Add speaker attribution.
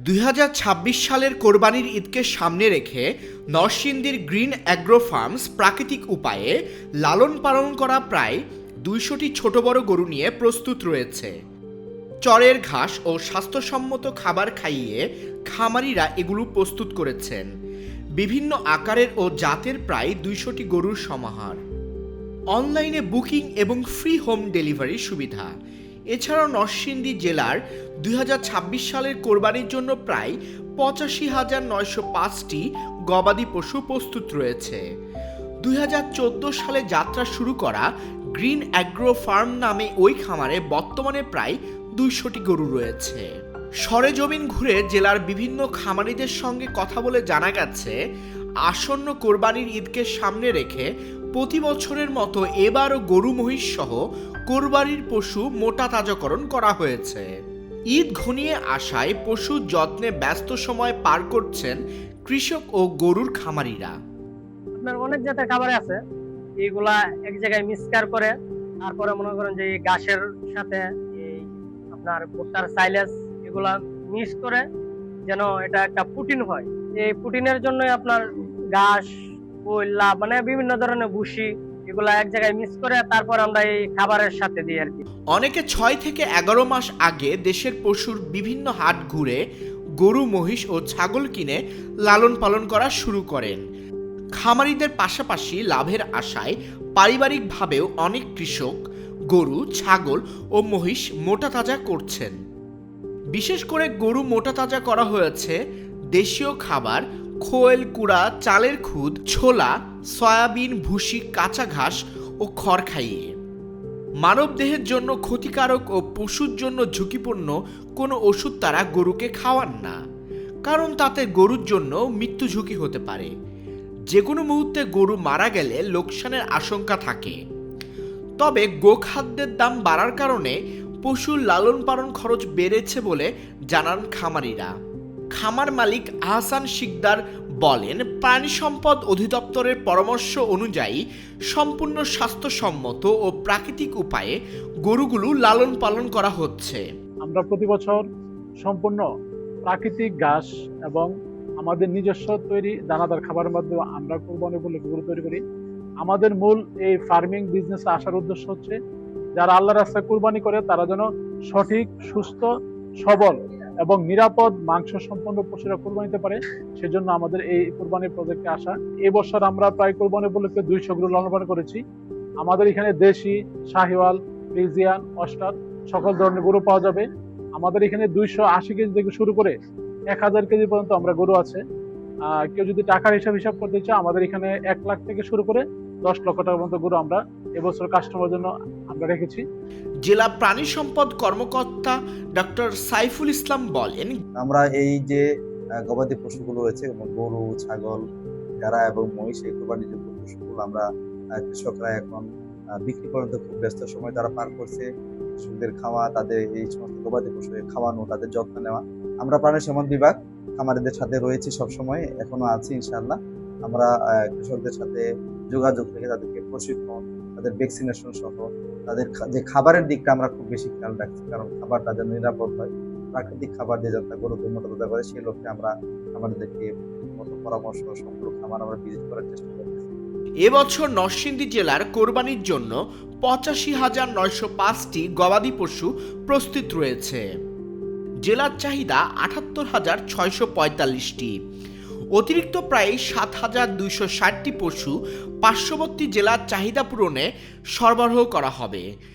Speaker 1: ২০২৬ সালের কোরবানির ঈদকে সামনে রেখে নরসিংদীর গ্রিন অ্যাগ্রো ফার্মস প্রাকৃতিক উপায়ে লালন পালন করা প্রায় ২০০টি ছোট বড় গরু নিয়ে প্রস্তুত রয়েছে। চরের ঘাস ও স্বাস্থ্যসম্মত খাবার খাইয়ে খামারিরা এগুলো প্রস্তুত করেছেন। বিভিন্ন আকারের ও জাতের প্রায় ২০০টি গরুর সমাহার। অনলাইনে বুকিং এবং ফ্রি হোম ডেলিভারির সুবিধা। এছাড়াও নরসিংদী জেলার ২০২৬ সালের কোরবানির জন্য প্রায় ৮৫,৯০৫টি গবাদি পশু প্রস্তুত রয়েছে। ২০১৪ সালে যাত্রা শুরু করা গ্রিন অ্যাগ্রো ফার্ম নামে ওই খামারে বর্তমানে প্রায় ২০০টি গরু রয়েছে। সরেজমিন ঘুরে জেলার বিভিন্ন খামারিদের সঙ্গে কথা বলে জানা গেছে, আসন্ন কোরবানির ঈদকে সামনে রেখে প্রতি বছরের মতো এবারও গরু মহিষ সহ কোরবানির পশু মোটা তাজাকরণ করা হয়েছে। ঈদ ঘনিয়ে আসায় পশুর যত্নে ব্যস্ত সময় পার করছেন কৃষক ও গরুর খামারিরা।
Speaker 2: আপনার অনেক জাতের খাবার আছে, এইগুলা এক জায়গায় মিক্সচার করে তারপরে মনে করেন যে এই ঘাসের সাথে এই আপনার ভুট্টার সাইলেজ এগুলা মিক্স করে যেন এটা একটা প্রোটিন হয়। এই প্রোটিনের জন্য আপনার ঘাস, কয়লা মানে বিভিন্ন ধরনের ভুসি এগুলা এক জায়গায় মিক্স করে তারপর আমরা এই খাবারের সাথে দিই আর কি।
Speaker 1: অনেকে ৬ থেকে ১১ মাস আগে দেশের পশুর বিভিন্ন হাট ঘুরে গরু মহিষ ও ছাগল কিনে লালন পালন করা শুরু করেন। খামারিদের পাশাপাশি লাভের আশায় পারিবারিকভাবেও অনেক কৃষক গরু, ছাগল ও মহিষ মোটা তাজা করছেন। বিশেষ করে গরু মোটা তাজা করা হয়েছে দেশীয় খাবার, খোল, কুড়া, চালের খুদ, ছোলা, সয়াবিন, ভুসি, কাঁচা ঘাস ও খড় খাইয়ে। মানবদেহের জন্য ক্ষতিকারক ও পশুর জন্য ঝুঁকিপূর্ণ কোনো ওষুধ তারা গরুকে খাওয়ান না, কারণ তাতে গরুর জন্য মৃত্যু ঝুঁকি হতে পারে। যে কোনো মুহূর্তে গরু মারা গেলে লোকসানের আশঙ্কা থাকে। তবে গোখাদ্যের দাম বাড়ার কারণে পশুর লালন পালন খরচ বেড়েছে বলে জানান খামারিরা। খামার মালিক আহসান শিকদার বলেন, প্রাণী সম্পদ অধিদপ্তরের পরামর্শ অনুযায়ী সম্পূর্ণ স্বাস্থ্যসম্মত ও প্রাকৃতিক উপায়ে গরুগুলো লালন পালন করা হচ্ছে।
Speaker 3: আমরা প্রতি বছর সম্পূর্ণ প্রাকৃতিক ঘাস এবং আমাদের নিজস্ব তৈরি দানাদার খাবারের মাধ্যমে আমরা কোরবানি উপলক্ষে গরু তৈরি করি। আমাদের মূল এই ফার্মিং বিজনেসে আসার উদ্দেশ্য হচ্ছে যারা আল্লাহর রাস্তায় কোরবানি করে তারা যেন সঠিক, সুস্থ, সবল এবং নিরাপদ মাংস সম্পন্ন পশুরা কোরবানি দিতে পারে। সেজন্য আমাদের এই কোরবানি প্রজেক্টে আসা। এই বছর আমরা প্রায় কোরবানি উপলক্ষে ২০০ গরু লালন পালন করেছি। আমাদের এখানে দেশি, শাহিওয়াল, ফ্রিজিয়ান, অস্টার সকল ধরনের গরু পাওয়া যাবে। আমাদের এখানে ২৮০ কেজি থেকে শুরু করে ১,০০০ কেজি পর্যন্ত আমরা গরু আছে। কেউ যদি টাকার হিসাব করতে চায়, আমাদের এখানে ১ লাখ থেকে শুরু করে ১০ লক্ষ টাকা পর্যন্ত গরু আমরা এবছর কাস্টমারের জন্য আমরা রেখেছি।
Speaker 1: জেলা প্রাণী সম্পদ কর্মকর্তা ডক্টর সাইফুল ইসলাম বলেন,
Speaker 4: আমরা এই যে গবাদি পশুগুলো রয়েছে গরু, ছাগল, ভেড়া এবং মহিষ, এই কোরবানিযোগ্য পশুগুলো আমরা কৃষকরা এখন বিক্রি পর্যন্ত খুব ব্যস্ত সময় তারা পার করছে। কৃষকদের খাওয়া, তাদের এই সমস্ত গবাদি পশু খাওয়ানো, তাদের যত্ন নেওয়া। আমরা প্রাণী সম্পদ বিভাগ খামারিদের সাথে রয়েছি সবসময়, এখনো আছি ইনশাআল্লাহ। আমরা কৃষকদের সাথে যোগাযোগ থেকে তাদেরকে প্রশিক্ষণ, তাদের ভ্যাকসিনেশন সহ তাদের যে খাবারের দিকটা আমরা খুব বেশি খেয়াল রাখছি, কারণ খাবারটা যেন নিরাপদ হয়, প্রাকৃতিক খাবার দিয়ে যাতে গরুকে মোটা তাজা করে, সেই লক্ষ্যে আমরা আমাদেরকে মতো পরামর্শ সম্পূর্ণ খামার আমরা ভিজিট করার চেষ্টা করতেছি।
Speaker 1: এবছর নরসিংদী জেলার কোরবানির জন্য ৮৫,৯০৫টি গবাদি পশু প্রস্তুত রয়েছে। জেলার চাহিদা ৭৮,৬৪৫টি। অতিরিক্ত প্রায় ৭,২৬০টি পশু পার্শ্ববর্তী জেলার চাহিদা পূরণে সরবরাহ করা হবে।